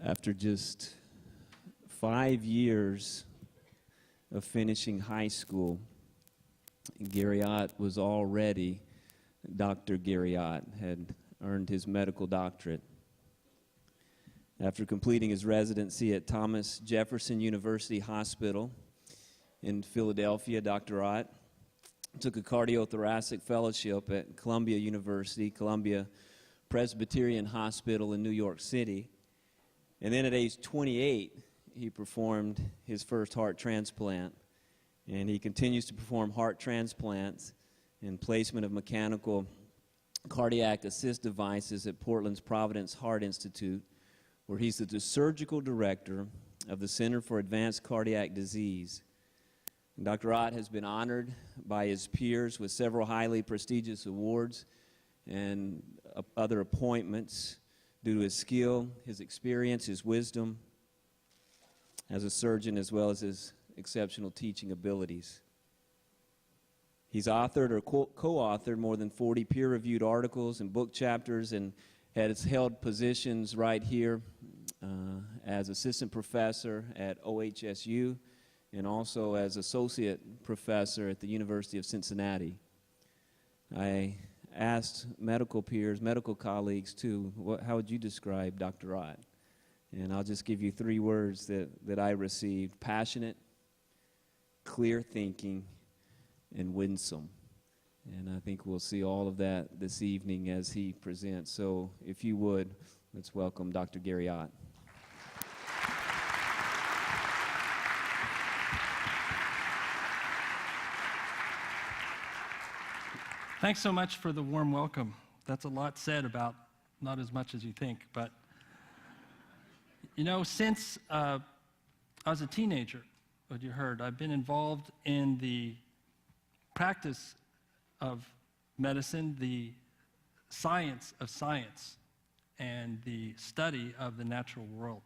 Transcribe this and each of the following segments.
After just 5 years of finishing high school, Gary Ott was already Dr. Gary Ott, had earned his medical doctorate. After completing his residency at Thomas Jefferson University Hospital in Philadelphia, Dr. Ott took a cardiothoracic fellowship at Columbia University, Columbia Presbyterian Hospital in New York City. And then at age 28, he performed his first heart transplant. And he continues to perform heart transplants and placement of mechanical cardiac assist devices at Portland's Providence Heart Institute, where he's the surgical director of the Center for Advanced Cardiac Disease. And Dr. Ott has been honored by his peers with several highly prestigious awards and other appointments due to his skill, his experience, his wisdom as a surgeon, as well as his exceptional teaching abilities. He's authored or co-authored more than 40 peer-reviewed articles and book chapters, and has held positions right here as assistant professor at OHSU and also as associate professor at the University of Cincinnati. I asked medical peers, medical colleagues too, how would you describe Dr. Ott? And I'll just give you 3 words that I received: passionate, clear thinking, and winsome. And I think we'll see all of that this evening as he presents. So if you would, let's welcome Dr. Gary Ott. Thanks so much for the warm welcome. That's a lot said about not as much as you think. But, you know, since I was a teenager, what you heard, I've been involved in the practice of medicine, the science of science, and the study of the natural world.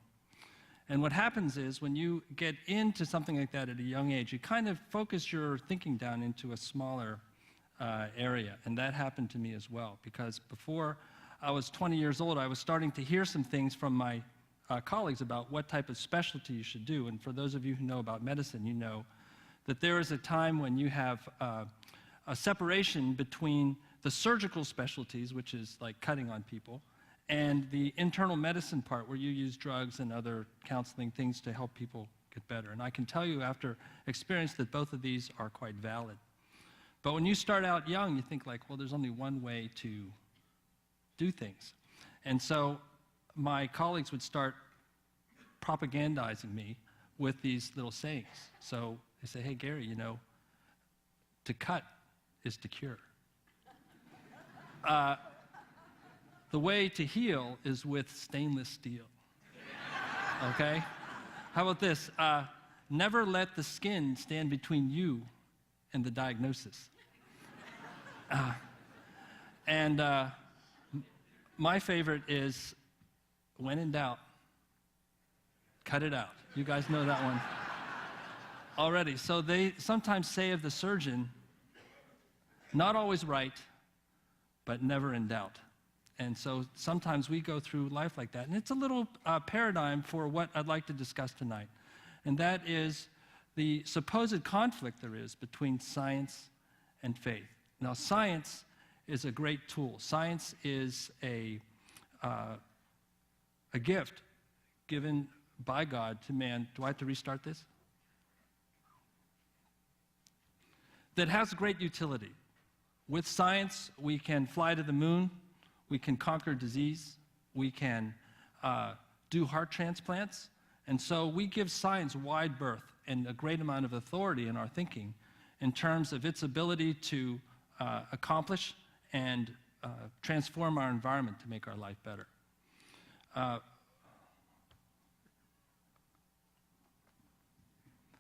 And what happens is when you get into something like that at a young age, you kind of focus your thinking down into a smaller area. And that happened to me as well, because before I was 20 years old, I was starting to hear some things from my colleagues about what type of specialty you should do. And for those of you who know about medicine, you know that there is a time when you have a separation between the surgical specialties, which is like cutting on people, and the internal medicine part where you use drugs and other counseling things to help people get better. And I can tell you after experience that both of these are quite valid. But when you start out young, you think like, well, there's only one way to do things. And so my colleagues would start propagandizing me with these little sayings. So they say, hey, Gary, you know, to cut is to cure. The way to heal is with stainless steel. Okay? How about this? Never let the skin stand between you and the diagnosis. My favorite is, when in doubt, cut it out. You guys know that one already. So they sometimes say of the surgeon, not always right, but never in doubt. And so sometimes we go through life like that. And it's a little paradigm for what I'd like to discuss tonight. And that is the supposed conflict there is between science and faith. Now, science is a great tool. Science is a gift given by God to man. Do I have to restart this? That has great utility. With science, we can fly to the moon, we can conquer disease, we can do heart transplants, and so we give science wide berth and a great amount of authority in our thinking in terms of its ability to accomplish and transform our environment to make our life better.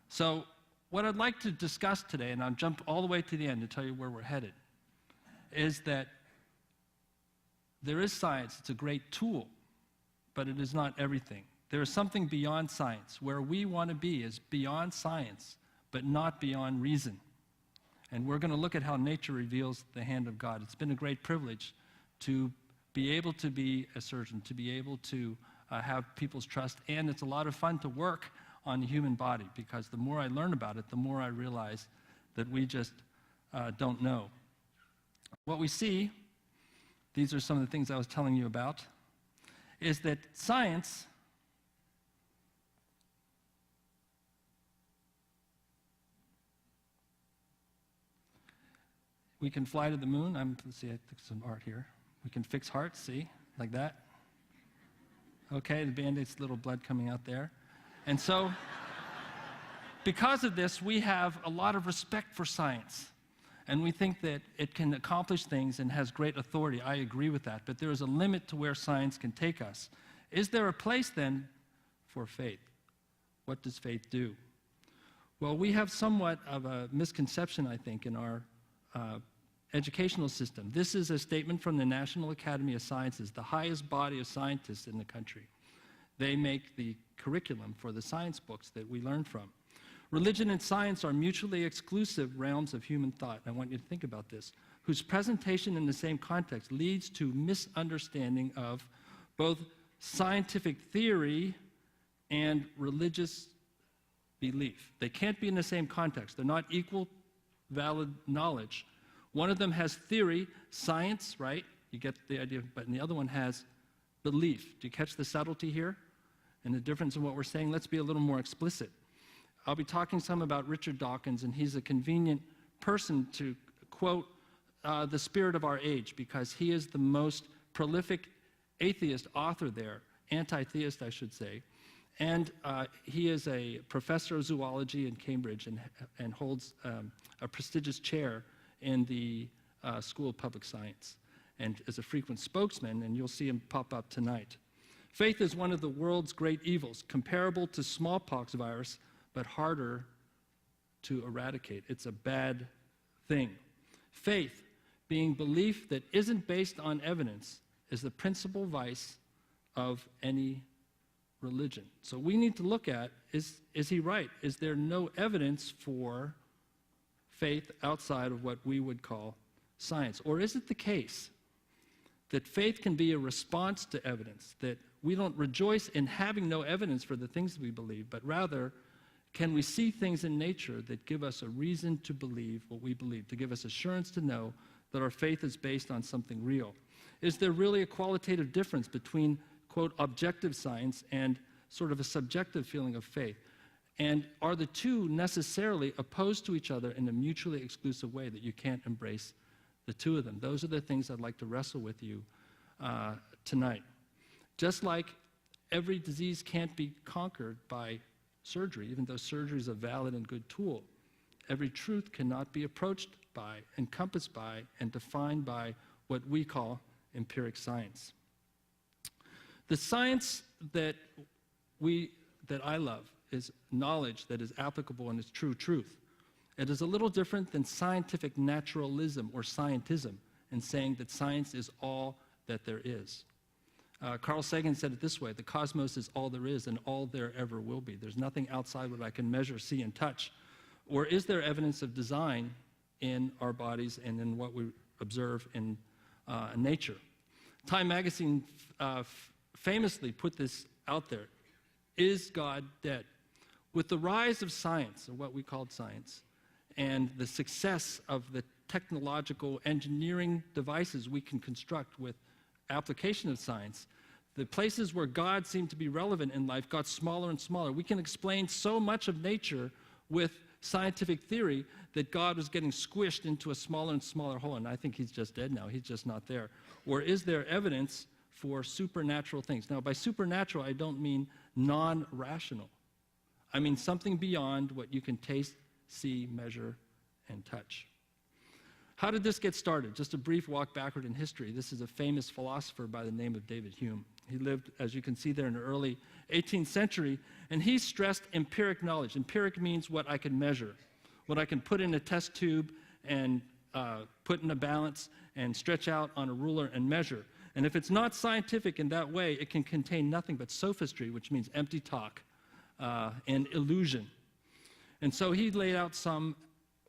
So what I'd like to discuss today, and I'll jump all the way to the end to tell you where we're headed, is that there is science. It's a great tool, but it is not everything. There is something beyond science. Where we want to be is beyond science, but not beyond reason. And we're going to look at how nature reveals the hand of God. It's been a great privilege to be able to be a surgeon, to be able to have people's trust, and it's a lot of fun to work on the human body, because the more I learn about it, the more I realize that we just don't know. What we see, these are some of the things I was telling you about, is that science we can fly to the moon. Let's see, I took some art here. We can fix hearts, see, like that. Okay, the Band-Aid's little blood coming out there. And so, because of this, we have a lot of respect for science. And we think that it can accomplish things and has great authority. I agree with that. But there is a limit to where science can take us. Is there a place, then, for faith? What does faith do? Well, we have somewhat of a misconception, I think, in our educational system. This is a statement from the National Academy of Sciences, the highest body of scientists in the country. They make the curriculum for the science books that we learn from. Religion and science are mutually exclusive realms of human thought. I want you to think about this, whose presentation in the same context leads to misunderstanding of both scientific theory and religious belief. They can't be in the same context. They're not equal valid knowledge. One of them has theory, science, right? You get the idea, but the other one has belief. Do you catch the subtlety here and the difference in what we're saying? Let's be a little more explicit. I'll be talking some about Richard Dawkins, and he's a convenient person to quote the spirit of our age, because he is the most prolific atheist author there, anti-theist, I should say. And he is a professor of zoology in Cambridge and holds a prestigious chair in the School of Public Science, and is a frequent spokesman, and you'll see him pop up tonight. Faith is one of the world's great evils, comparable to smallpox virus, but harder to eradicate. It's a bad thing. Faith, being belief that isn't based on evidence, is the principal vice of any religion. So we need to look at, is he right? Is there no evidence for faith outside of what we would call science? Or is it the case that faith can be a response to evidence, that we don't rejoice in having no evidence for the things we believe, but rather, can we see things in nature that give us a reason to believe what we believe, to give us assurance to know that our faith is based on something real? Is there really a qualitative difference between, quote, objective science and sort of a subjective feeling of faith? And are the two necessarily opposed to each other in a mutually exclusive way that you can't embrace the two of them? Those are the things I'd like to wrestle with you tonight. Just like every disease can't be conquered by surgery, even though surgery is a valid and good tool, every truth cannot be approached by, encompassed by, and defined by what we call empiric science. The science that I love is knowledge that is applicable and is true truth. It is a little different than scientific naturalism or scientism in saying that science is all that there is. Carl Sagan said it this way: the cosmos is all there is and all there ever will be. There's nothing outside what I can measure, see, and touch. Or is there evidence of design in our bodies and in what we observe in nature? Time magazine famously put this out there: is God dead? With the rise of science, or what we called science, and the success of the technological engineering devices we can construct with application of science, the places where God seemed to be relevant in life got smaller and smaller. We can explain so much of nature with scientific theory that God was getting squished into a smaller and smaller hole, and I think he's just dead now. He's just not there. Or is there evidence for supernatural things? Now, by supernatural, I don't mean non-rational. I mean something beyond what you can taste, see, measure, and touch. How did this get started? Just a brief walk backward in history. This is a famous philosopher by the name of David Hume. He lived, as you can see there, in the early 18th century, and he stressed empiric knowledge. Empiric means what I can measure, what I can put in a test tube and put in a balance and stretch out on a ruler and measure. And if it's not scientific in that way, it can contain nothing but sophistry, which means empty talk and illusion. And so he laid out some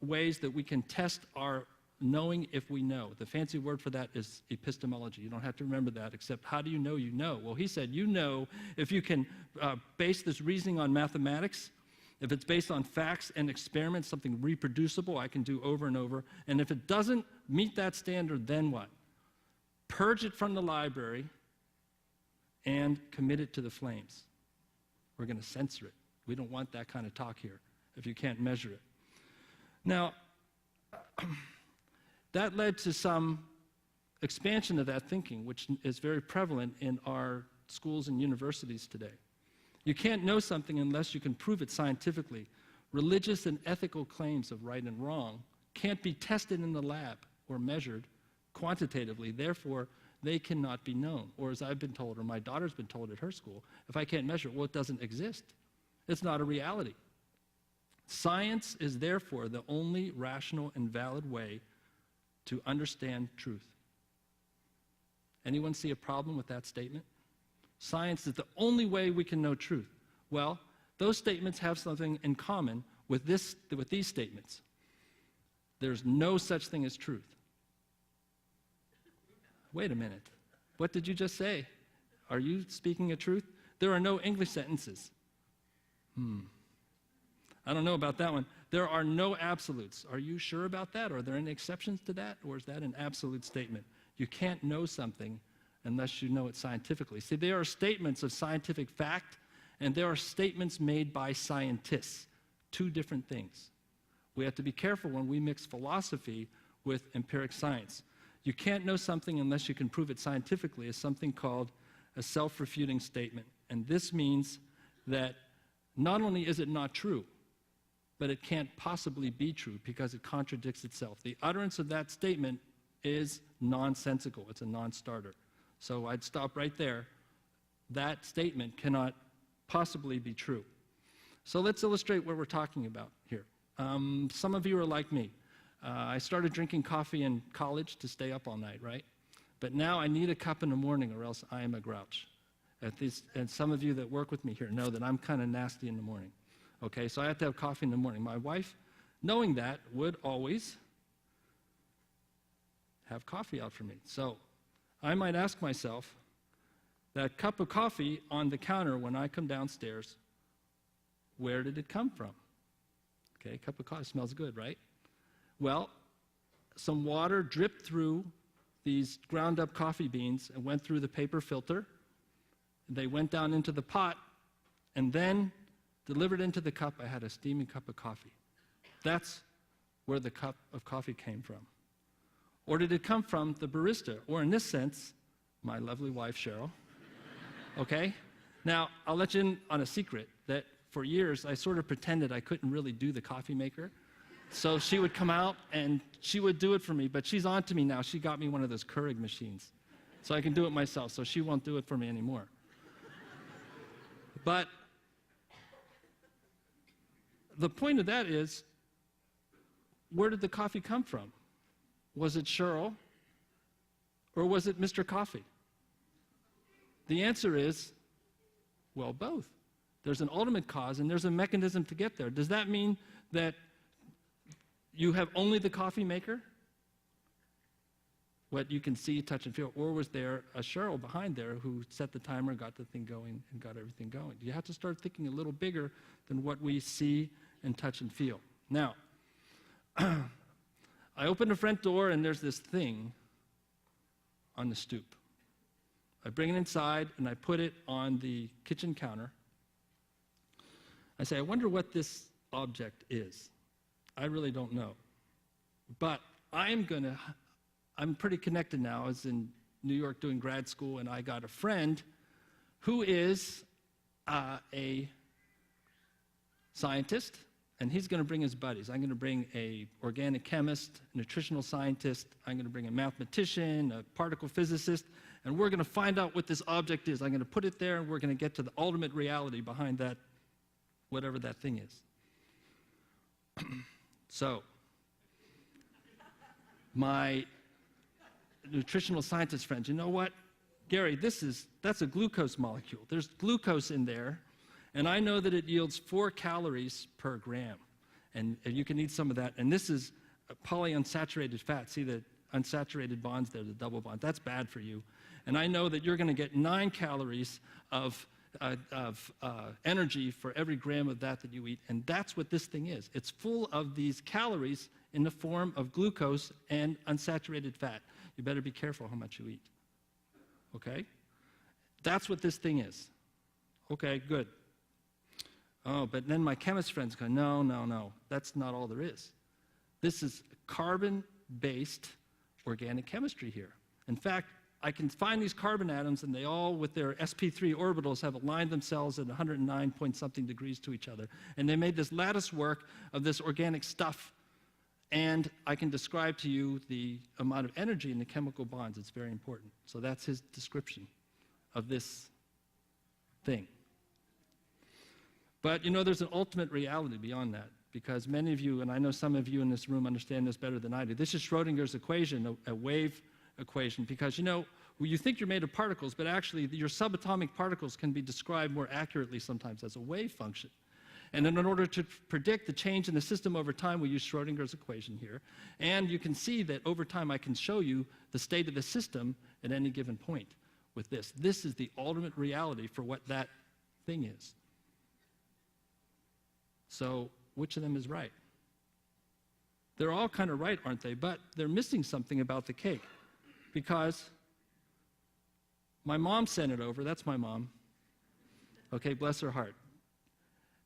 ways that we can test our knowing if we know. The fancy word for that is epistemology. You don't have to remember that, except how do you know you know? Well, he said, you know if you can base this reasoning on mathematics, if it's based on facts and experiments, something reproducible I can do over and over, and if it doesn't meet that standard, then what? Purge it from the library and commit it to the flames. We're going to censor it. We don't want that kind of talk here if you can't measure it. Now, that led to some expansion of that thinking, which is very prevalent in our schools and universities today. You can't know something unless you can prove it scientifically. Religious and ethical claims of right and wrong can't be tested in the lab or measured quantitatively. Therefore, they cannot be known. Or as I've been told, or my daughter's been told at her school, if I can't measure it, well, it doesn't exist. It's not a reality. Science is therefore the only rational and valid way to understand truth. Anyone see a problem with that statement? Science is the only way we can know truth. Well, those statements have something in common with these statements. There's no such thing as truth. Wait a minute. What did you just say? Are you speaking a truth? There are no English sentences. I don't know about that one. There are no absolutes. Are you sure about that? Are there any exceptions to that? Or is that an absolute statement? You can't know something unless you know it scientifically. See, there are statements of scientific fact, and there are statements made by scientists. Two different things. We have to be careful when we mix philosophy with empiric science. You can't know something unless you can prove it scientifically is something called a self-refuting statement. And this means that not only is it not true, but it can't possibly be true because it contradicts itself. The utterance of that statement is nonsensical. It's a non-starter. So I'd stop right there. That statement cannot possibly be true. So let's illustrate what we're talking about here. Some of you are like me. I started drinking coffee in college to stay up all night, right? But now I need a cup in the morning or else I am a grouch. And some of you that work with me here know that I'm kind of nasty in the morning. Okay, so I have to have coffee in the morning. My wife, knowing that, would always have coffee out for me. So I might ask myself, that cup of coffee on the counter when I come downstairs, where did it come from? Okay, cup of coffee smells good, right? Well, some water dripped through these ground up coffee beans and went through the paper filter. They went down into the pot, and then delivered into the cup, I had a steaming cup of coffee. That's where the cup of coffee came from. Or did it come from the barista? Or in this sense, my lovely wife, Cheryl. Okay? Now, I'll let you in on a secret that for years I sort of pretended I couldn't really do the coffee maker. So she would come out and she would do it for me, but she's on to me now. She got me one of those Keurig machines. So I can do it myself, so she won't do it for me anymore. But the point of that is, where did the coffee come from? Was it Cheryl, or was it Mr. Coffee? The answer is, well, both. There's an ultimate cause, and there's a mechanism to get there. Does that mean that you have only the coffee maker, what you can see, touch, and feel, or was there a Cheryl behind there who set the timer, got the thing going, and got everything going? You have to start thinking a little bigger than what we see and touch and feel. Now, I open the front door, and there's this thing on the stoop. I bring it inside, and I put it on the kitchen counter. I say, I wonder what this object is. I really don't know. But I'm pretty connected now. I was in New York doing grad school, and I got a friend who is a scientist, and he's going to bring his buddies. I'm going to bring a organic chemist, a nutritional scientist. I'm going to bring a mathematician, a particle physicist, and we're going to find out what this object is. I'm going to put it there, and we're going to get to the ultimate reality behind that, whatever that thing is. So, my nutritional scientist friends, you know what? Gary, that's a glucose molecule. There's glucose in there, and I know that it yields 4 calories per gram. And you can eat some of that. And this is polyunsaturated fat. See the unsaturated bonds there, the double bond. That's bad for you. And I know that you're going to get 9 calories of energy for every gram of that you eat. And that's what this thing is. It's full of these calories in the form of glucose and unsaturated fat. You better be careful how much you eat. Okay? That's what this thing is. Okay, good. Oh, but then my chemist friends go, no, no, no. That's not all there is. This is carbon-based organic chemistry here. In fact, I can find these carbon atoms, and they all, with their sp3 orbitals, have aligned themselves at 109 point something degrees to each other. And they made this lattice work of this organic stuff. And I can describe to you the amount of energy in the chemical bonds. It's very important. So that's his description of this thing. But, you know, there's an ultimate reality beyond that, because many of you, and I know some of you in this room understand this better than I do. This is Schrodinger's equation, a wave equation, because, you know, you think you're made of particles, but actually your subatomic particles can be described more accurately sometimes as a wave function. And in order to predict the change in the system over time, we use Schrodinger's equation here. And you can see that over time I can show you the state of the system at any given point with this. This is the ultimate reality for what that thing is. So which of them is right? They're all kind of right, aren't they? But they're missing something about the cake, because my mom sent it over. That's my mom. Okay, bless her heart.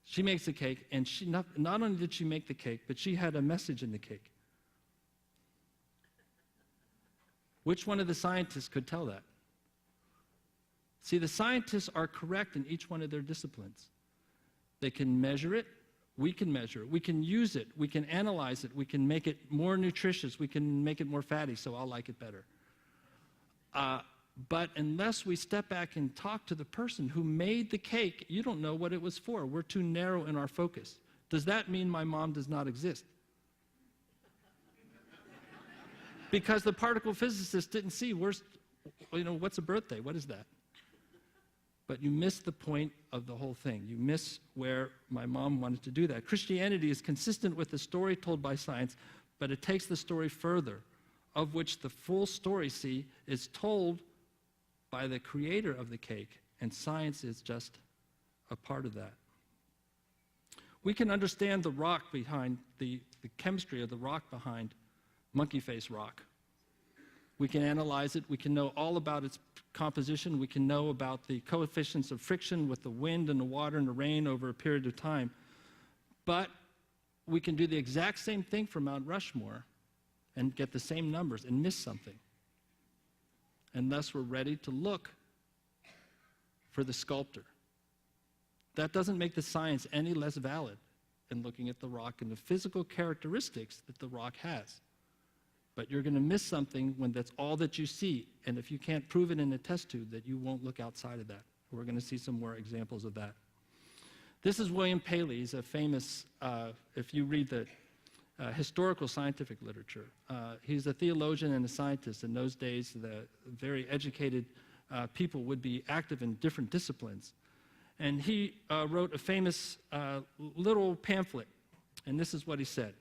She makes the cake, and she not only did she make the cake, but she had a message in the cake. Which one of the scientists could tell that? See, the scientists are correct in each one of their disciplines. They can measure it. We can measure it. We can use it. We can analyze it. We can make it more nutritious. We can make it more fatty, so I'll like it better. But unless we step back and talk to the person who made the cake, you don't know what it was for. We're too narrow in our focus. Does that mean my mom does not exist? Because the particle physicist didn't see, what's a birthday? What is that? But you miss the point of the whole thing. You miss where my mom wanted to do that. Christianity is consistent with the story told by science, but it takes the story further, of which the full story, see, is told by the creator of the cake, and science is just a part of that. We can understand the rock behind, the chemistry of the rock behind monkey face rock. We can analyze it. We can know all about its composition. We can know about the coefficients of friction with the wind and the water and the rain over a period of time. But we can do the exact same thing for Mount Rushmore and get the same numbers and miss something, unless we're ready to look for the sculptor. That doesn't make the science any less valid in looking at the rock and the physical characteristics that the rock has. But you're going to miss something when that's all that you see. And if you can't prove it in a test tube, that you won't look outside of that. We're going to see some more examples of that. This is William Paley. He's a famous, if you read the historical scientific literature, he's a theologian and a scientist. In those days, the very educated people would be active in different disciplines. And he wrote a famous little pamphlet. And this is what he said.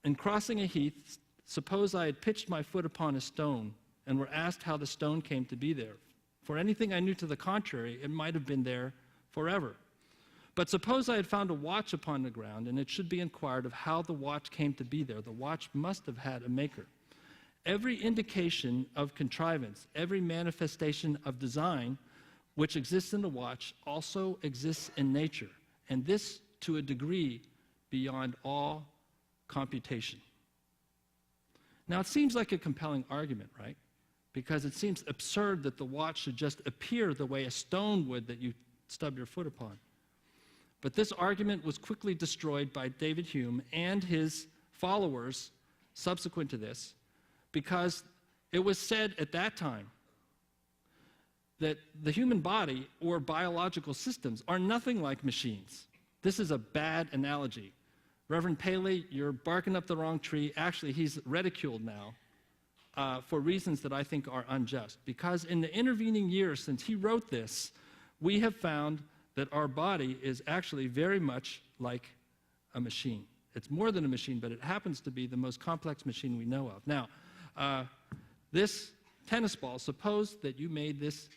In crossing a heath, suppose I had pitched my foot upon a stone and were asked how the stone came to be there. For anything I knew to the contrary, it might have been there forever. But suppose I had found a watch upon the ground, and it should be inquired of how the watch came to be there. The watch must have had a maker. Every indication of contrivance, every manifestation of design which exists in the watch also exists in nature, and this to a degree beyond all computation. Now, it seems like a compelling argument, right? Because it seems absurd that the watch should just appear the way a stone would that you stub your foot upon. But this argument was quickly destroyed by David Hume and his followers subsequent to this, because it was said at that time that the human body or biological systems are nothing like machines. This is a bad analogy. Reverend Paley, you're barking up the wrong tree. Actually, he's ridiculed now for reasons that I think are unjust. Because in the intervening years since he wrote this, we have found that our body is actually very much like a machine. It's more than a machine, but it happens to be the most complex machine we know of. Now, this tennis ball, suppose that you made this,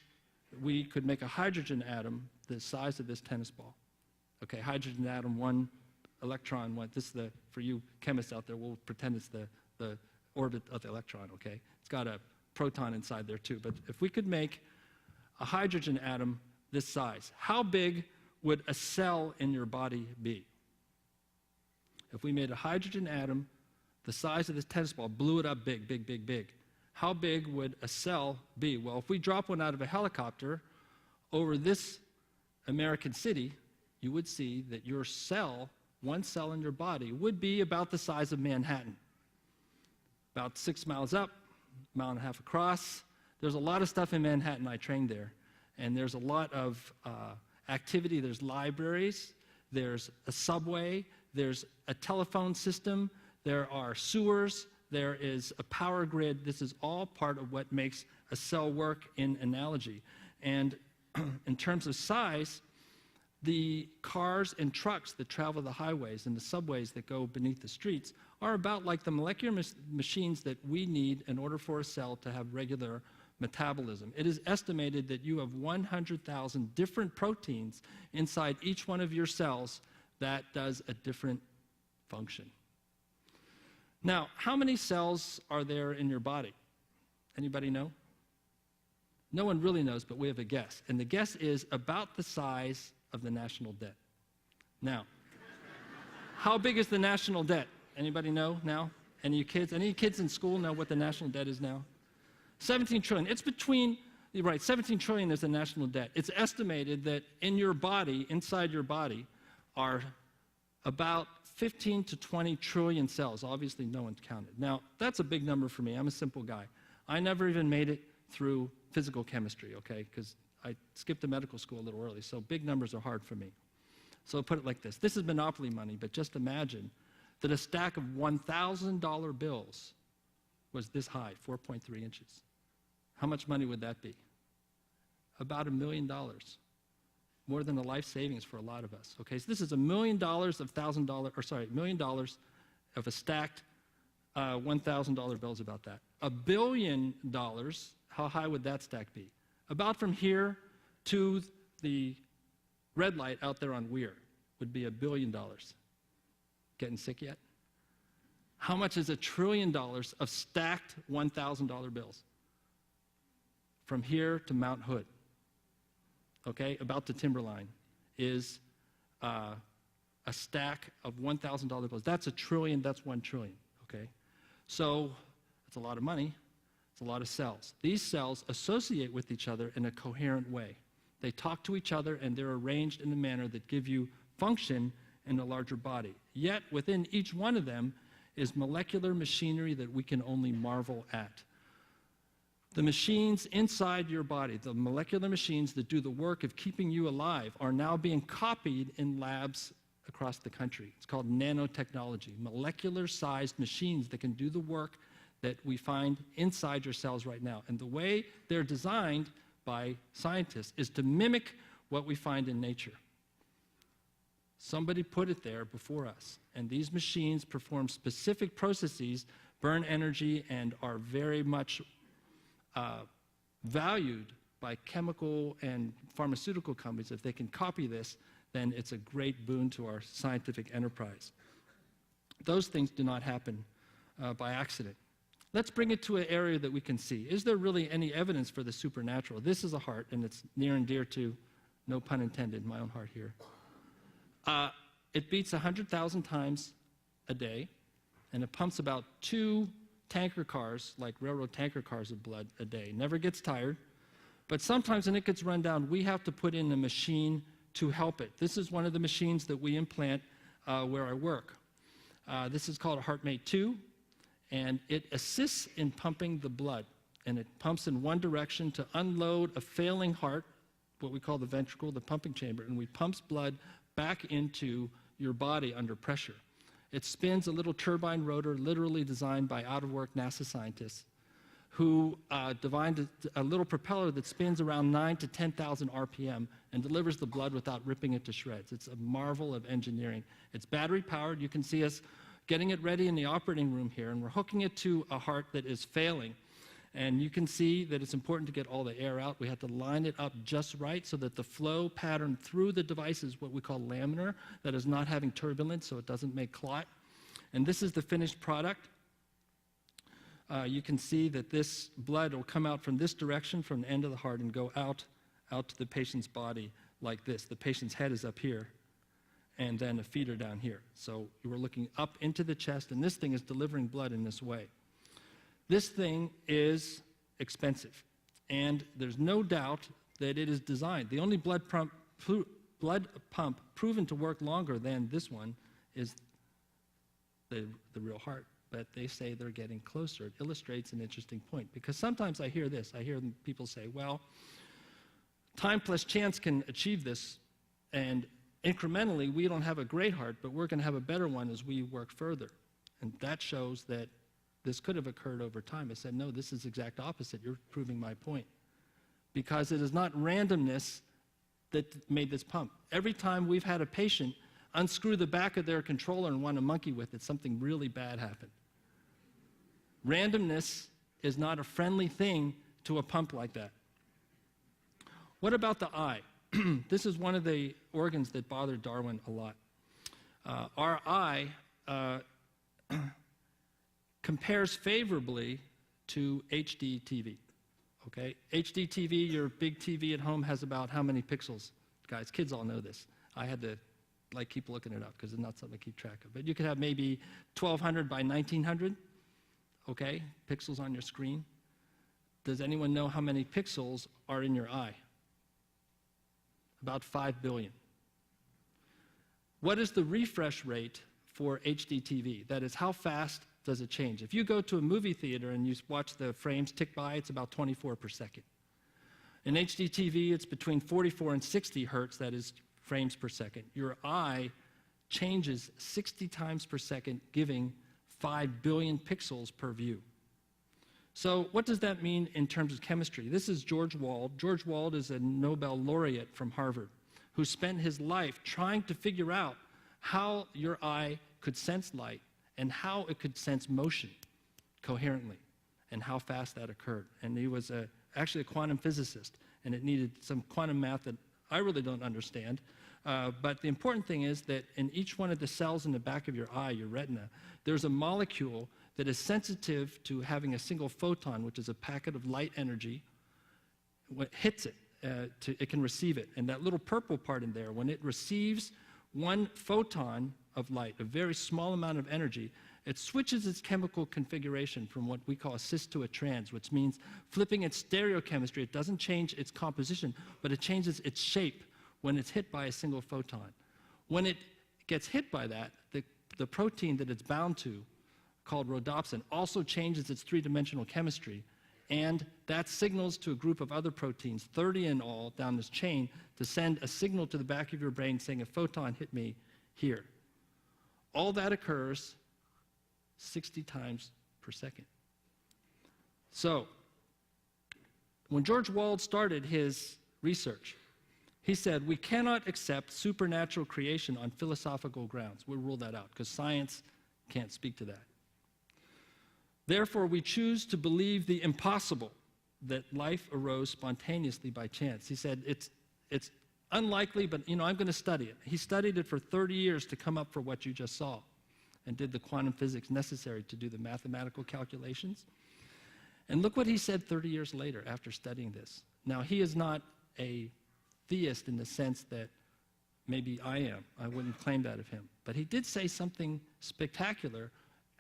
we could make a hydrogen atom the size of this tennis ball. Okay, hydrogen atom, one electron, one, this is the, for you chemists out there, we'll pretend it's the orbit of the electron, okay? It's got a proton inside there too, but if we could make a hydrogen atom this size, how big would a cell in your body be? If we made a hydrogen atom the size of this tennis ball, blew it up big, big, big, big, how big would a cell be? Well, if we drop one out of a helicopter over this American city, you would see that your cell, one cell in your body, would be about the size of Manhattan. About 6 miles up, a mile and a half across. There's a lot of stuff in Manhattan. I trained there. And there's a lot of activity. There's libraries. There's a subway. There's a telephone system. There are sewers. There is a power grid. This is all part of what makes a cell work in analogy. And in terms of size, the cars and trucks that travel the highways and the subways that go beneath the streets are about like the molecular machines that we need in order for a cell to have regular metabolism. It is estimated that you have 100,000 different proteins inside each one of your cells that does a different function. Now, how many cells are there in your body? Anybody know? No one really knows, but we have a guess. And the guess is about the size of the national debt. Now, how big is the national debt? Anybody know now? Any kids in school know what the national debt is now? 17 trillion. It's between, right, 17 trillion is the national debt. It's estimated that in your body, inside your body, are about 15 to 20 trillion cells. Obviously, no one's counted. Now, that's a big number for me. I'm a simple guy. I never even made it through physical chemistry, okay, because I skipped the medical school a little early, so big numbers are hard for me. So I'll put it like this. This is monopoly money, but just imagine that a stack of $1,000 bills was this high, 4.3 inches. How much money would that be? About $1 million. More than a life savings for a lot of us. Okay, so this is $1 million of $1 million of a stacked $1,000 bills, about that. $1 billion, how high would that stack be? About from here to the red light out there on Weir would be $1 billion. Getting sick yet? How much is $1 trillion of stacked $1,000 bills? From here to Mount Hood, okay, about the timberline, is a stack of $1,000 bills. That's $1 trillion, that's 1 trillion, okay? So it's a lot of money, it's a lot of cells. These cells associate with each other in a coherent way. They talk to each other and they're arranged in a manner that give you function in a larger body. Yet within each one of them is molecular machinery that we can only marvel at. The machines inside your body, the molecular machines that do the work of keeping you alive, are now being copied in labs across the country. It's called nanotechnology, molecular-sized machines that can do the work that we find inside your cells right now. And the way they're designed by scientists is to mimic what we find in nature. Somebody put it there before us, and these machines perform specific processes, burn energy, and are very much valued by chemical and pharmaceutical companies. If they can copy this, then it's a great boon to our scientific enterprise. Those things do not happen by accident. Let's bring it to an area that we can see. Is there really any evidence for the supernatural? This is a heart, and it's near and dear to, no pun intended, my own heart here. It beats 100,000 times a day, and it pumps about 2 tanker cars, like railroad tanker cars, of blood a day. Never gets tired, but sometimes when it gets run down, we have to put in a machine to help it. This is one of the machines that we implant where I work. This is called a HeartMate 2, and it assists in pumping the blood, and it pumps in one direction to unload a failing heart, what we call the ventricle, the pumping chamber, and we pumps blood back into your body under pressure. It spins a little turbine rotor, literally designed by out-of-work NASA scientists, who designed a little propeller that spins around 9 to 10,000 RPM and delivers the blood without ripping it to shreds. It's a marvel of engineering. It's battery powered. You can see us getting it ready in the operating room here, and we're hooking it to a heart that is failing. And you can see that it's important to get all the air out. We have to line it up just right so that the flow pattern through the device is what we call laminar, that is not having turbulence so it doesn't make clot. And this is the finished product. You can see that this blood will come out from this direction, from the end of the heart, and go out to the patient's body like this. The patient's head is up here, and then a feeder down here. So we're looking up into the chest, and this thing is delivering blood in this way. This thing is expensive, and there's no doubt that it is designed. The only blood pump proven to work longer than this one is the real heart. But they say they're getting closer. It illustrates an interesting point, because sometimes I hear this. I hear people say, well, time plus chance can achieve this, and incrementally we don't have a great heart, but we're going to have a better one as we work further. And that shows that this could have occurred over time. I said, no, this is the exact opposite. You're proving my point. Because it is not randomness that made this pump. Every time we've had a patient unscrew the back of their controller and want to monkey with it, something really bad happened. Randomness is not a friendly thing to a pump like that. What about the eye? This is one of the organs that bothered Darwin a lot. Our eye compares favorably to HD TV. Okay? HD TV, your big TV at home, has about how many pixels? Guys, kids all know this. I had to keep looking it up because it's not something to keep track of. But you could have maybe 1200 by 1900, okay, pixels on your screen. Does anyone know how many pixels are in your eye? About 5 billion. What is the refresh rate for HD TV? That is, how fast does it change? If you go to a movie theater and you watch the frames tick by, it's about 24 per second. In HD TV, it's between 44 and 60 hertz, that is frames per second. Your eye changes 60 times per second, giving 5 billion pixels per view. So what does that mean in terms of chemistry? This is George Wald. George Wald is a Nobel laureate from Harvard who spent his life trying to figure out how your eye could sense light and how it could sense motion coherently and how fast that occurred. And he was actually a quantum physicist, and it needed some quantum math that I really don't understand. But the important thing is that in each one of the cells in the back of your eye, your retina, there's a molecule that is sensitive to having a single photon, which is a packet of light energy. When it hits it, it can receive it. And that little purple part in there, when it receives one photon of light, a very small amount of energy, it switches its chemical configuration from what we call a cis to a trans, which means flipping its stereochemistry. It doesn't change its composition, but it changes its shape when it's hit by a single photon. When it gets hit by that, the protein that it's bound to, called rhodopsin, also changes its three-dimensional chemistry, and that signals to a group of other proteins, 30 in all, down this chain, to send a signal to the back of your brain saying a photon hit me here. All that occurs 60 times per second. So, when George Wald started his research, he said, we cannot accept supernatural creation on philosophical grounds. We'll rule that out, because science can't speak to that. Therefore, we choose to believe the impossible, that life arose spontaneously by chance. He said, it's unlikely, but I'm going to study it. He studied it for 30 years to come up for what you just saw, and did the quantum physics necessary to do the mathematical calculations. And look what he said 30 years later after studying this. Now, he is not a theist in the sense that maybe I am. I wouldn't claim that of him. But he did say something spectacular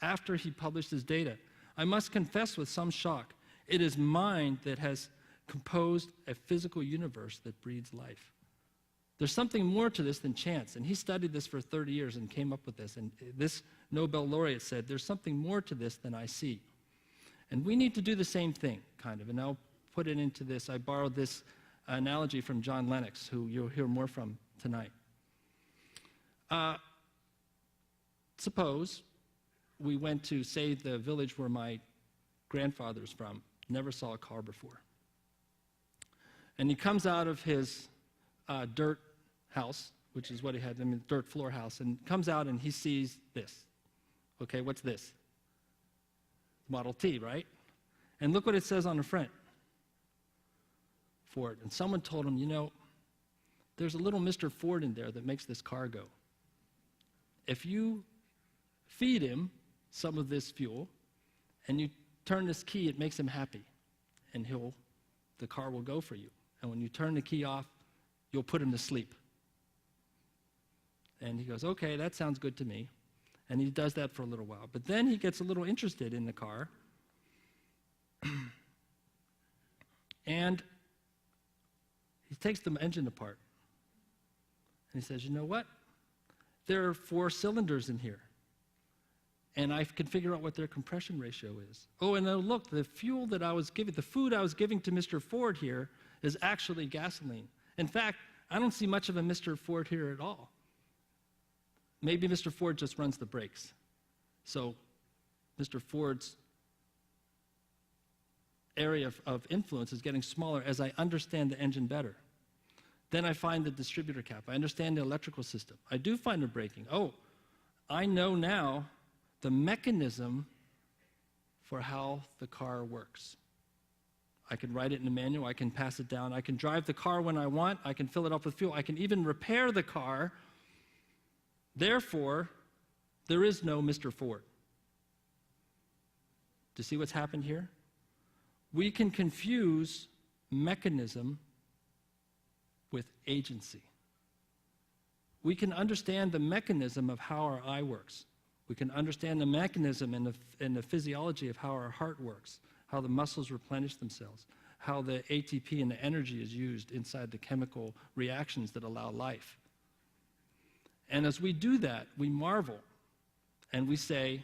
after he published his data. I must confess with some shock, it is mind that has composed a physical universe that breeds life. There's something more to this than chance. And he studied this for 30 years and came up with this. And this Nobel laureate said, there's something more to this than I see. And we need to do the same thing, kind of. And I'll put it into this. I borrowed this analogy from John Lennox, who you'll hear more from tonight. Suppose we went to, say, the village where my grandfather's from, never saw a car before. And he comes out of his dirt house, which is what he had, dirt floor house, and comes out and he sees this. Okay, what's this? Model T, right? And look what it says on the front for it. And someone told him, there's a little Mr. Ford in there that makes this car go. If you feed him some of this fuel and you turn this key, it makes him happy. And the car will go for you. And when you turn the key off, you'll put him to sleep. And he goes, okay, that sounds good to me. And he does that for a little while. But then he gets a little interested in the car. And he takes the engine apart. And he says, you know what? There are 4 cylinders in here. And I can figure out what their compression ratio is. Oh, and look, the fuel that I was giving, the food I was giving to Mr. Ford here is actually gasoline. In fact, I don't see much of a Mr. Ford here at all. Maybe Mr. Ford just runs the brakes. So Mr. Ford's area of influence is getting smaller as I understand the engine better. Then I find the distributor cap. I understand the electrical system. I do find the braking. Oh, I know now the mechanism for how the car works. I can write it in the manual. I can pass it down. I can drive the car when I want. I can fill it up with fuel. I can even repair the car. Therefore, there is no Mr. Ford. Do you see what's happened here? We can confuse mechanism with agency. We can understand the mechanism of how our eye works. We can understand the mechanism and the physiology of how our heart works, how the muscles replenish themselves, how the ATP and the energy is used inside the chemical reactions that allow life. And as we do that, we marvel and we say,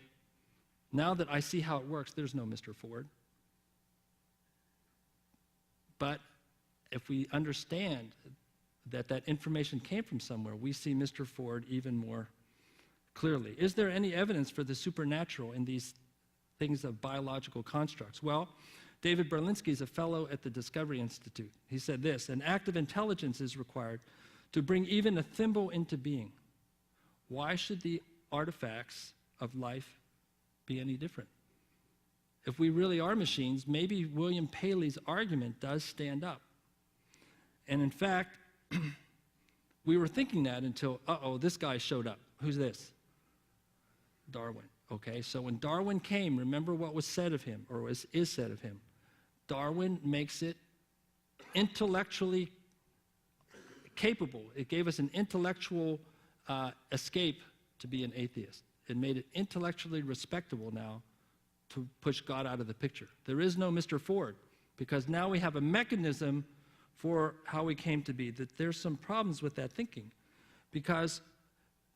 now that I see how it works, there's no Mr. Ford. But if we understand that that information came from somewhere, we see Mr. Ford even more clearly. Is there any evidence for the supernatural in these things of biological constructs? Well, David Berlinski is a fellow at the Discovery Institute. He said this: an act of intelligence is required to bring even a thimble into being. Why should the artifacts of life be any different? If we really are machines, maybe William Paley's argument does stand up. And in fact, we were thinking that until, this guy showed up. Who's this? Darwin. Okay, so when Darwin came, remember what was said of him, or is said of him. Darwin makes it intellectually capable. It gave us an intellectual escape to be an atheist. It made it intellectually respectable now to push God out of the picture. There is no Mr. Ford, because now we have a mechanism for how we came to be. That there's some problems with that thinking, because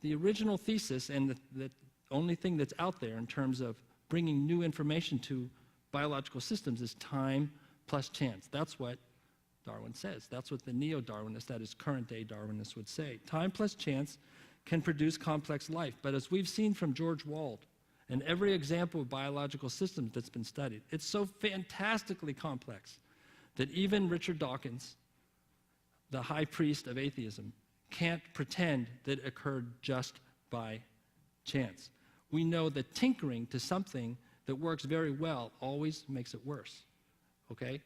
the original thesis and the only thing that's out there in terms of bringing new information to biological systems is time plus chance. That's what Darwin says. That's what the neo-Darwinists, that is current-day Darwinists, would say. Time plus chance can produce complex life. But as we've seen from George Wald and every example of biological systems that's been studied, it's so fantastically complex that even Richard Dawkins, the high priest of atheism, can't pretend that it occurred just by chance. We know that tinkering to something that works very well always makes it worse, okay?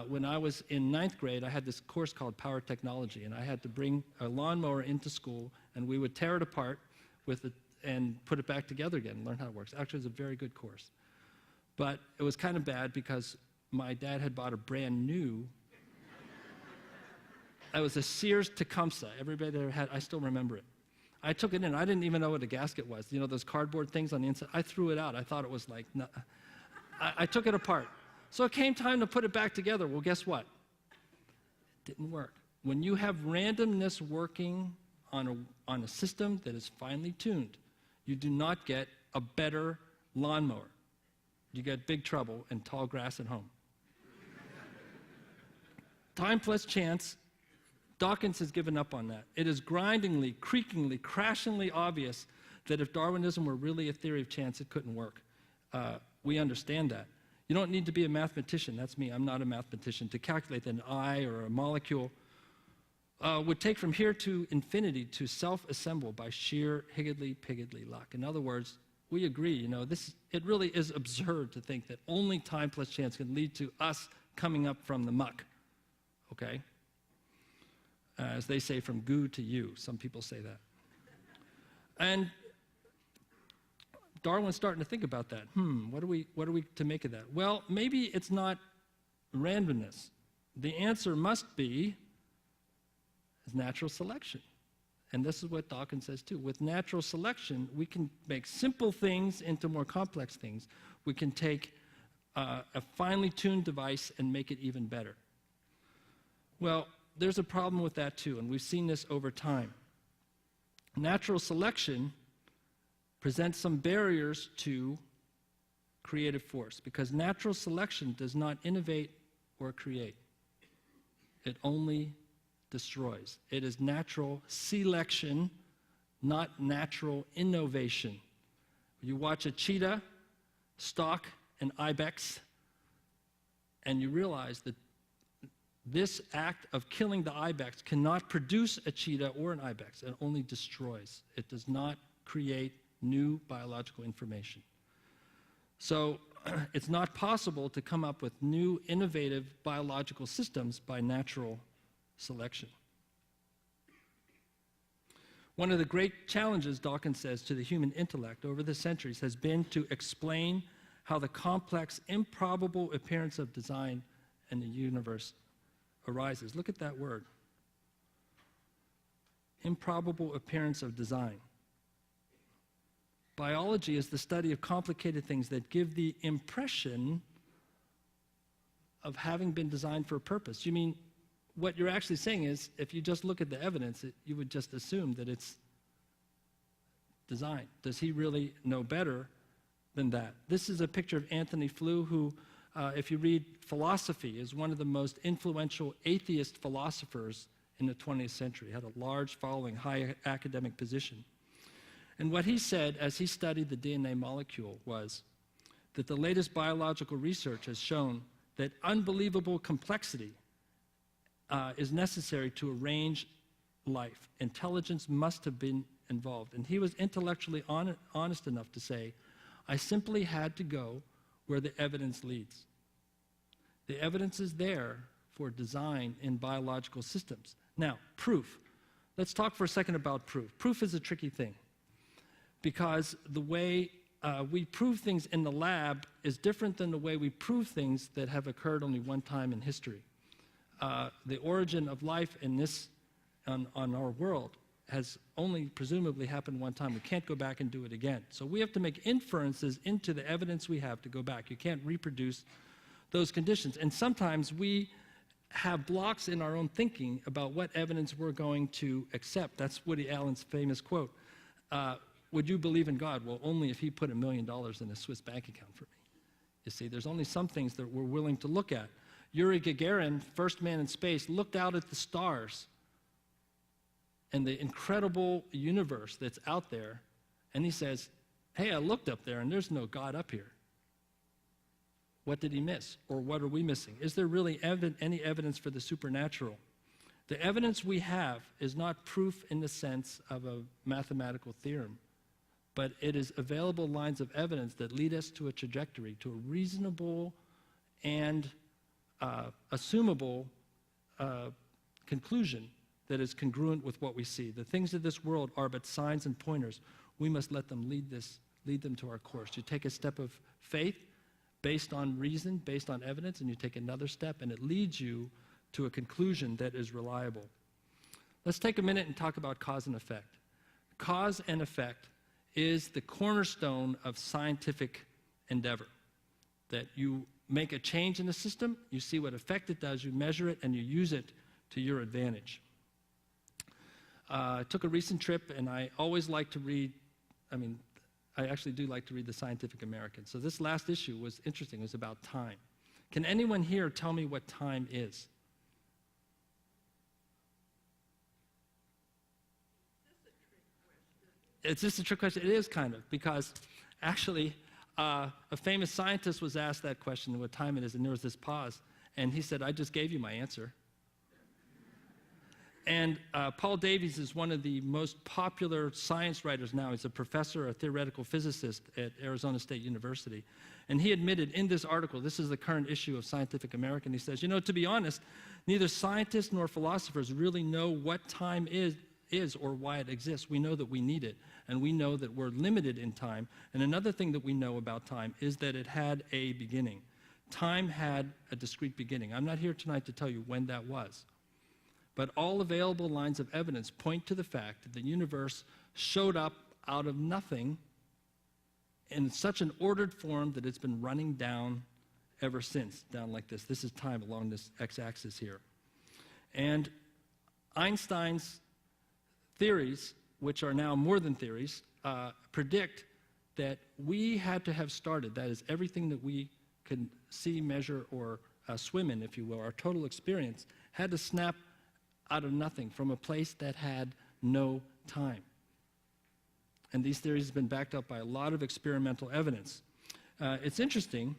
When I was in 9th grade, I had this course called Power Technology, and I had to bring a lawnmower into school, and we would tear it apart and put it back together again and learn how it works. Actually, it was a very good course. But it was kind of bad because my dad had bought a brand new, it was a Sears Tecumseh. Everybody there had, I still remember it. I took it in. I didn't even know what a gasket was. You know, those cardboard things on the inside? I threw it out. I thought it was like, no. I took it apart. So it came time to put it back together. Well, guess what? It didn't work. When you have randomness working on a system that is finely tuned, you do not get a better lawnmower. You get big trouble and tall grass at home. Time plus chance. Dawkins has given up on that. It is grindingly, creakingly, crashingly obvious that if Darwinism were really a theory of chance, it couldn't work. We understand that. You don't need to be a mathematician. That's me. I'm not a mathematician. To calculate that an eye or a molecule would take from here to infinity to self-assemble by sheer higgledy-piggledy luck. In other words, we agree, it really is absurd to think that only time plus chance can lead to us coming up from the muck, okay? As they say, from goo to you. Some people say that. And Darwin's starting to think about that. What are we to make of that? Well, maybe it's not randomness. The answer must be natural selection. And this is what Dawkins says too. With natural selection, we can make simple things into more complex things. We can take a finely tuned device and make it even better. Well, there's a problem with that too, and we've seen this over time. Natural selection presents some barriers to creative force because natural selection does not innovate or create. It only destroys. It is natural selection, not natural innovation. You watch a cheetah stalk an ibex, and you realize that this act of killing the ibex cannot produce a cheetah or an ibex. It only destroys. It does not create new biological information. So it's not possible to come up with new innovative biological systems by natural selection. One of the great challenges, Dawkins says, to the human intellect over the centuries has been to explain how the complex, improbable appearance of design in the universe arises. Look at that word. Improbable appearance of design. Biology is the study of complicated things that give the impression of having been designed for a purpose. You mean, what you're actually saying is, if you just look at the evidence, you would just assume that it's designed. Does he really know better than that? This is a picture of Anthony Flew, who, if you read philosophy, is one of the most influential atheist philosophers in the 20th century. He had a large following, high academic position. And what he said as he studied the DNA molecule was that the latest biological research has shown that unbelievable complexity is necessary to arrange life. Intelligence must have been involved. And he was intellectually honest enough to say, I simply had to go where the evidence leads. The evidence is there for design in biological systems. Now, proof. Let's talk for a second about proof. Proof is a tricky thing because the way we prove things in the lab is different than the way we prove things that have occurred only one time in history. The origin of life in on our world has only presumably happened one time. We can't go back and do it again. So we have to make inferences into the evidence we have to go back. You can't reproduce those conditions. And sometimes we have blocks in our own thinking about what evidence we're going to accept. That's Woody Allen's famous quote. Would you believe in God? Well, only if he put $1 million in a Swiss bank account for me. You see, there's only some things that we're willing to look at. Yuri Gagarin, first man in space, looked out at the stars and the incredible universe that's out there, and he says, hey, I looked up there and there's no God up here. What did he miss? Or what are we missing? Is there really any evidence for the supernatural? The evidence we have is not proof in the sense of a mathematical theorem, but it is available lines of evidence that lead us to a trajectory, to a reasonable and assumable conclusion that is congruent with what we see. The things of this world are but signs and pointers. We must let them lead them to our course. You take a step of faith based on reason, based on evidence, and you take another step, and it leads you to a conclusion that is reliable. Let's take a minute and talk about cause and effect. Cause and effect is the cornerstone of scientific endeavor. That you make a change in the system, you see what effect it does, you measure it, and you use it to your advantage. I took a recent trip, and I always like to read, I actually do like to read the Scientific American. So this last issue was interesting. It was about time. Can anyone here tell me what time is? Is this a trick question? It is kind of, because actually, a famous scientist was asked that question, what time it is, and there was this pause. And he said, I just gave you my answer. And Paul Davies is one of the most popular science writers now. He's a professor, a theoretical physicist at Arizona State University. And he admitted in this article, this is the current issue of Scientific American, he says, to be honest, neither scientists nor philosophers really know what time is or why it exists. We know that we need it, and we know that we're limited in time. And another thing that we know about time is that it had a beginning. Time had a discrete beginning. I'm not here tonight to tell you when that was. But all available lines of evidence point to the fact that the universe showed up out of nothing in such an ordered form that it's been running down ever since, down like this. This is time along this x-axis here. And Einstein's theories, which are now more than theories, predict that we had to have started, that is, everything that we could see, measure, or swim in, if you will, our total experience, had to snap out of nothing from a place that had no time. And these theories have been backed up by a lot of experimental evidence. It's interesting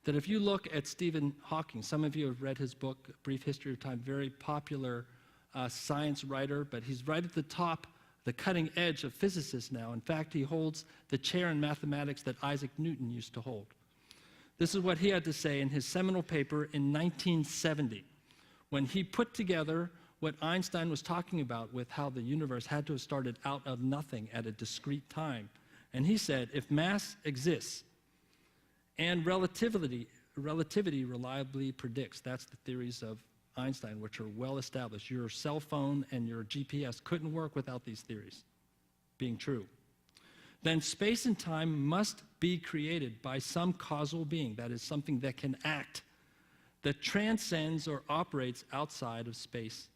that if you look at Stephen Hawking, some of you have read his book, A Brief History of Time, very popular science writer, but he's right at the top, the cutting edge of physicists now. In fact, he holds the chair in mathematics that Isaac Newton used to hold. This is what he had to say in his seminal paper in 1970, when he put together what Einstein was talking about with how the universe had to have started out of nothing at a discrete time. And he said, if mass exists and relativity reliably predicts, that's the theories of Einstein, which are well established. Your cell phone and your GPS couldn't work without these theories being true. Then space and time must be created by some causal being, that is, something that can act, that transcends or operates outside of space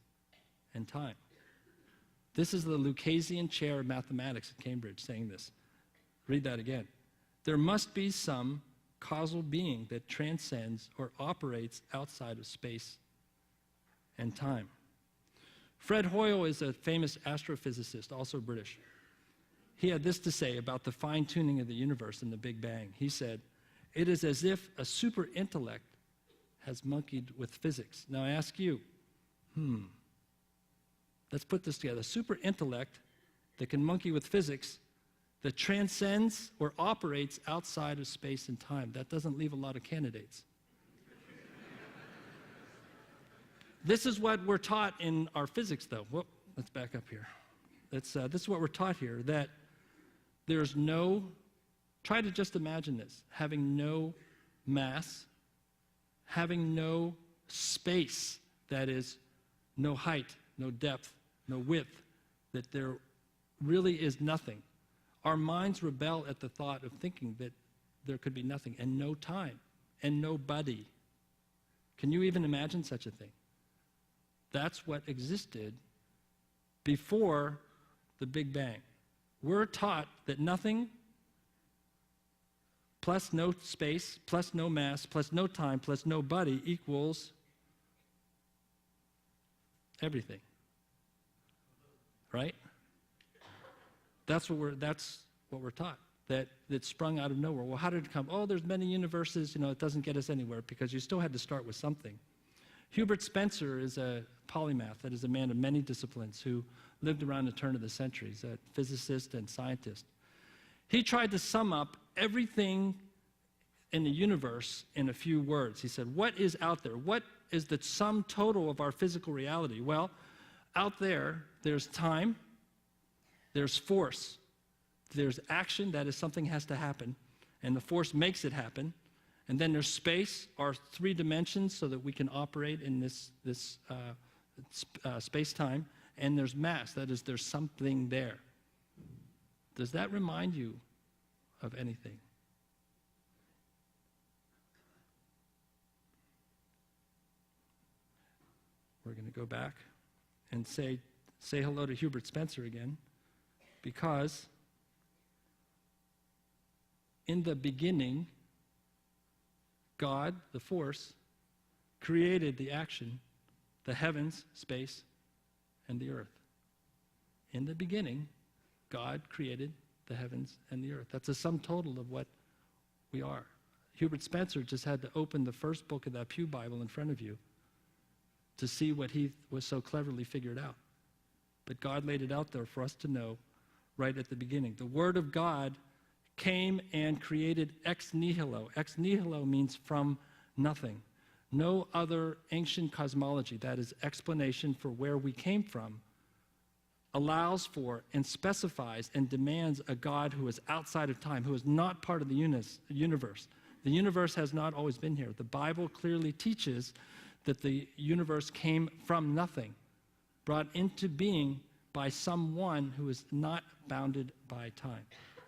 and time. This is the Lucasian Chair of Mathematics at Cambridge saying this. Read that again. There must be some causal being that transcends or operates outside of space and time. Fred Hoyle is a famous astrophysicist, also British. He had this to say about the fine-tuning of the universe and the Big Bang. He said, it is as if a super intellect has monkeyed with physics. Now I ask you, let's put this together. A super intellect that can monkey with physics that transcends or operates outside of space and time. That doesn't leave a lot of candidates. This is what we're taught in our physics, though. Whoop, let's back up here. This is what we're taught here, that there's no, try to just imagine this, having no mass, having no space, that is, no height, no depth, no width, that there really is nothing. Our minds rebel at the thought of thinking that there could be nothing, and no time, and nobody. Can you even imagine such a thing? That's what existed before the Big Bang. We're taught that nothing plus no space, plus no mass, plus no time, plus nobody equals everything. Right? That's what we're taught. That sprung out of nowhere. Well, how did it come? Oh, there's many universes, it doesn't get us anywhere because you still had to start with something. Hubert Spencer is a polymath, that is a man of many disciplines who lived around the turn of the century. He's a physicist and scientist. He tried to sum up everything in the universe in a few words. He said, what is out there? What is the sum total of our physical reality? Well, out there, there's time, there's force, there's action, that is, something has to happen, and the force makes it happen. And then there's space, our 3 dimensions, so that we can operate in this space-time. And there's mass, that is, there's something there. Does that remind you of anything? We're going to go back and say hello to Hubert Spencer again, because in the beginning, God, the force, created the action, the heavens, space, and the earth. In the beginning, God created the heavens and the earth. That's a sum total of what we are. Hubert Spencer just had to open the first book of that Pew Bible in front of you to see what he was so cleverly figured out. But God laid it out there for us to know right at the beginning. The Word of God came and created ex nihilo. Ex nihilo means from nothing. No other ancient cosmology, that is explanation for where we came from, allows for and specifies and demands a God who is outside of time, who is not part of the universe. The universe has not always been here. The Bible clearly teaches that the universe came from nothing, brought into being by someone who is not bounded by time.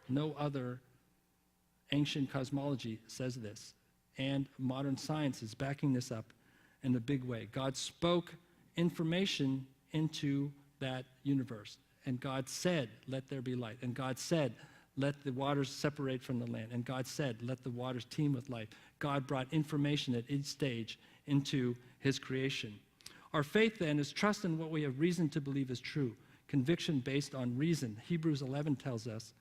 No other ancient cosmology says this. And modern science is backing this up in a big way. God spoke information into that universe. And God said, let there be light. And God said, let the waters separate from the land. And God said, let the waters teem with life. God brought information at each stage into his creation. Our faith, then, is trust in what we have reason to believe is true, conviction based on reason. Hebrews 11 tells us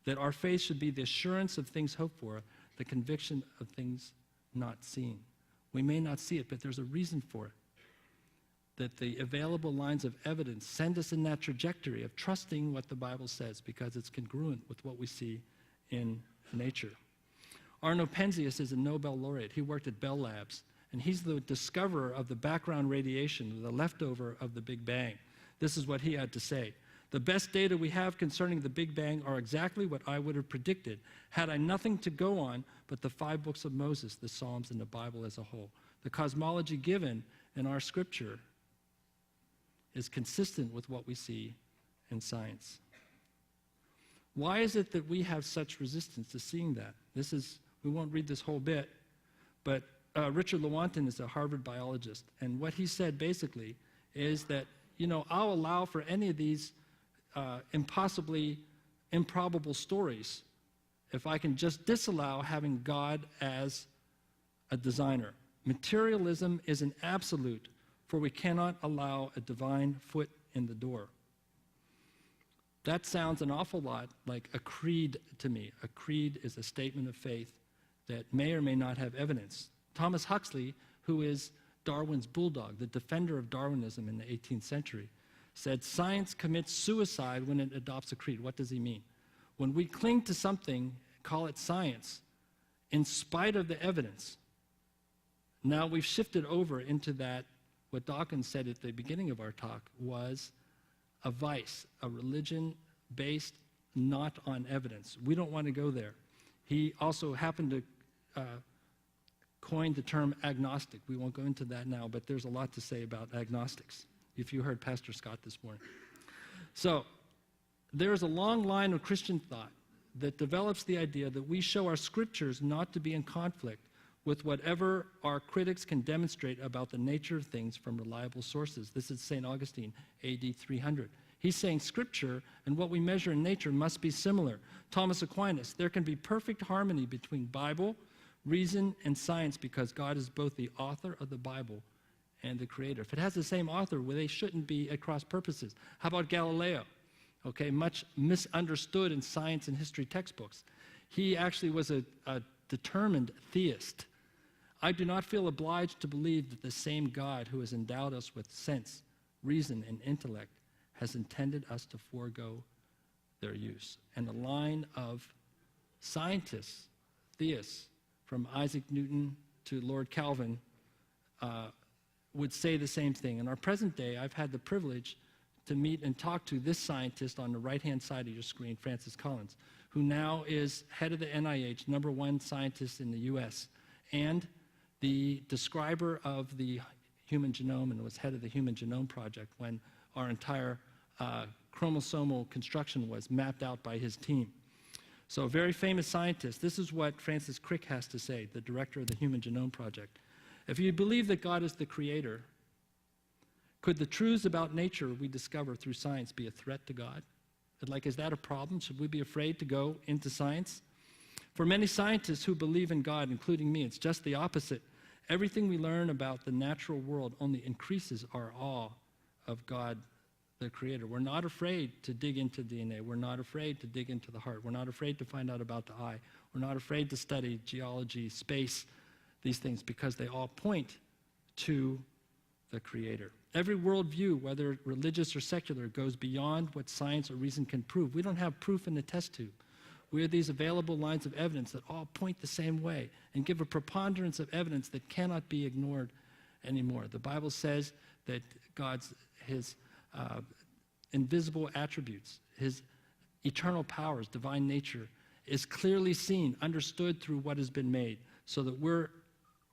that our faith should be the assurance of things hoped for, the conviction of things not seen. We may not see it, but there's a reason for it. That the available lines of evidence send us in that trajectory of trusting what the Bible says because it's congruent with what we see in nature. Arno Penzias is a Nobel laureate. He worked at Bell Labs, and he's the discoverer of the background radiation, the leftover of the Big Bang. This is what he had to say. The best data we have concerning the Big Bang are exactly what I would have predicted had I nothing to go on but the 5 books of Moses, the Psalms, and the Bible as a whole. The cosmology given in our scripture is consistent with what we see in science. Why is it that we have such resistance to seeing that? We won't read this whole bit, but Richard Lewontin is a Harvard biologist, and what he said basically is that, I'll allow for any of these impossibly improbable stories if I can just disallow having God as a designer. Materialism is an absolute, for we cannot allow a divine foot in the door. That sounds an awful lot like a creed to me. A creed is a statement of faith that may or may not have evidence. Thomas Huxley, who is Darwin's bulldog, the defender of Darwinism in the 18th century, said science commits suicide when it adopts a creed. What does he mean? When we cling to something, call it science, in spite of the evidence. Now we've shifted over into that, what Dawkins said at the beginning of our talk was a vice, a religion based not on evidence. We don't want to go there. He also happened to coin the term agnostic. We won't go into that now, but there's a lot to say about agnostics, if you heard Pastor Scott this morning. So there's a long line of Christian thought that develops the idea that we show our scriptures not to be in conflict with whatever our critics can demonstrate about the nature of things from reliable sources. This is St. Augustine, AD 300. He's saying scripture and what we measure in nature must be similar. Thomas Aquinas, there can be perfect harmony between Bible, reason, and science because God is both the author of the Bible and the creator. If it has the same author, well, they shouldn't be at cross purposes. How about Galileo? Okay, much misunderstood in science and history textbooks. He actually was a determined theist. I do not feel obliged to believe that the same God who has endowed us with sense, reason, and intellect has intended us to forego their use. And a line of scientists, theists, from Isaac Newton to Lord Calvin, would say the same thing. In our present day, I've had the privilege to meet and talk to this scientist on the right-hand side of your screen, Francis Collins, who now is head of the NIH, #1 scientist in the U.S., and the describer of the human genome and was head of the Human Genome Project when our entire chromosomal construction was mapped out by his team. So a very famous scientist. This is what Francis Crick has to say, the director of the Human Genome Project. If you believe that God is the creator, could the truths about nature we discover through science be a threat to God? Is that a problem? Should we be afraid to go into science? For many scientists who believe in God, including me, it's just the opposite. Everything we learn about the natural world only increases our awe of God the Creator. We're not afraid to dig into DNA. We're not afraid to dig into the heart. We're not afraid to find out about the eye. We're not afraid to study geology, space, these things, because they all point to the Creator. Every worldview, whether religious or secular, goes beyond what science or reason can prove. We don't have proof in the test tube. We have these available lines of evidence that all point the same way and give a preponderance of evidence that cannot be ignored anymore. The Bible says that his invisible attributes, his eternal powers, divine nature, is clearly seen, understood through what has been made, so that we're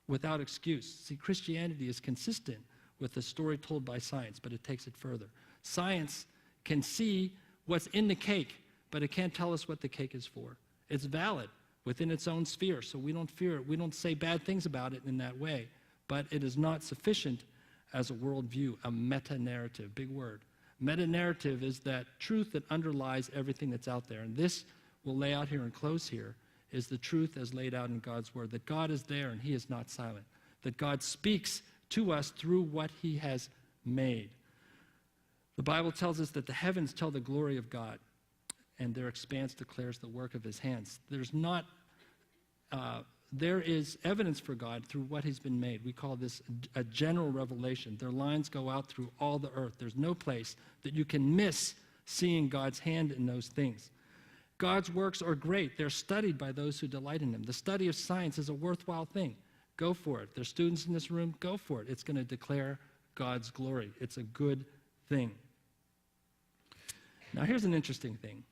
without excuse. See, Christianity is consistent with the story told by science, but it takes it further. Science can see what's in the cake, but it can't tell us what the cake is for. It's valid within its own sphere, so we don't fear it. We don't say bad things about it in that way, but it is not sufficient as a worldview, a meta-narrative, big word. Meta-narrative is that truth that underlies everything that's out there, and this we'll lay out here and close here, is the truth as laid out in God's Word, that God is there and He is not silent, that God speaks to us through what He has made. The Bible tells us that the heavens tell the glory of God, and their expanse declares the work of His hands. There is evidence for God through what He's been made. We call this a general revelation. Their lines go out through all the earth. There's no place that you can miss seeing God's hand in those things. God's works are great. They're studied by those who delight in them. The study of science is a worthwhile thing. Go for it. There's students in this room. Go for it. It's going to declare God's glory. It's a good thing. Now, here's an interesting thing.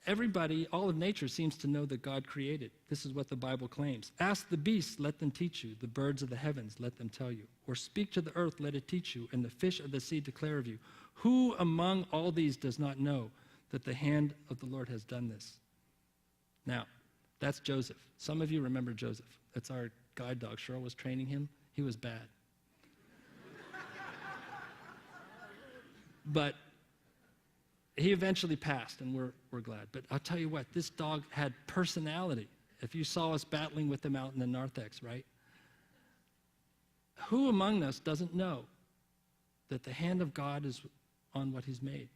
Everybody, all of nature seems to know that God created. This is what the Bible claims. Ask the beasts, let them teach you. The birds of the heavens, let them tell you. Or speak to the earth, let it teach you. And the fish of the sea declare of you. Who among all these does not know that the hand of the Lord has done this? Now, that's Joseph. Some of you remember Joseph. That's our guide dog. Cheryl was training him. He was bad. But he eventually passed, and we're glad. But I'll tell you what, this dog had personality. If you saw us battling with him out in the narthex, right? Who among us doesn't know that the hand of God is on what He's made?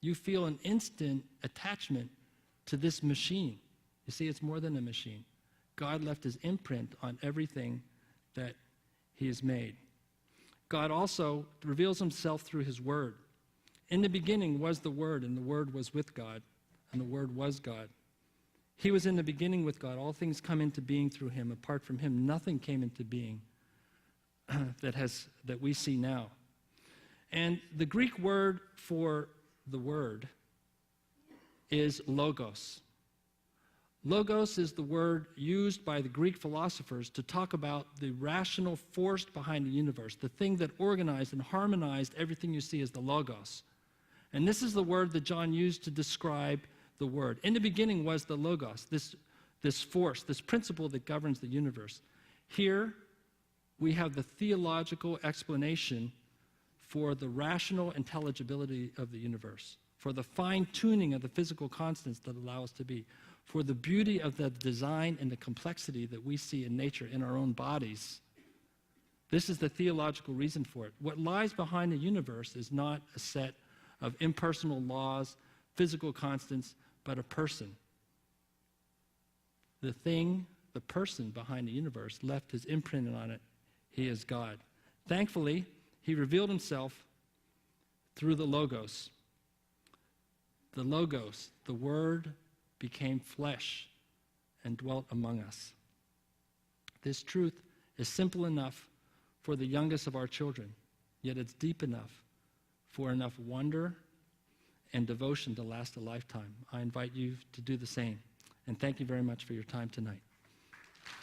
You feel an instant attachment to this machine. You see, it's more than a machine. God left His imprint on everything that He has made. God also reveals Himself through His Word. In the beginning was the Word, and the Word was with God, and the Word was God. He was in the beginning with God. All things come into being through Him. Apart from Him, nothing came into being that we see now. And the Greek word for the Word is logos. Logos is the word used by the Greek philosophers to talk about the rational force behind the universe. The thing that organized and harmonized everything you see is the logos. And this is the word that John used to describe the Word. In the beginning was the logos, this force, this principle that governs the universe. Here we have the theological explanation for the rational intelligibility of the universe, for the fine-tuning of the physical constants that allow us to be, for the beauty of the design and the complexity that we see in nature, in our own bodies. This is the theological reason for it. What lies behind the universe is not a set of impersonal laws, physical constants, but a person. The thing, the person behind the universe left his imprint on it. He is God. Thankfully, He revealed Himself through the Logos. The Logos, the Word, became flesh and dwelt among us. This truth is simple enough for the youngest of our children, yet it's deep enough for enough wonder and devotion to last a lifetime. I invite you to do the same. And thank you very much for your time tonight.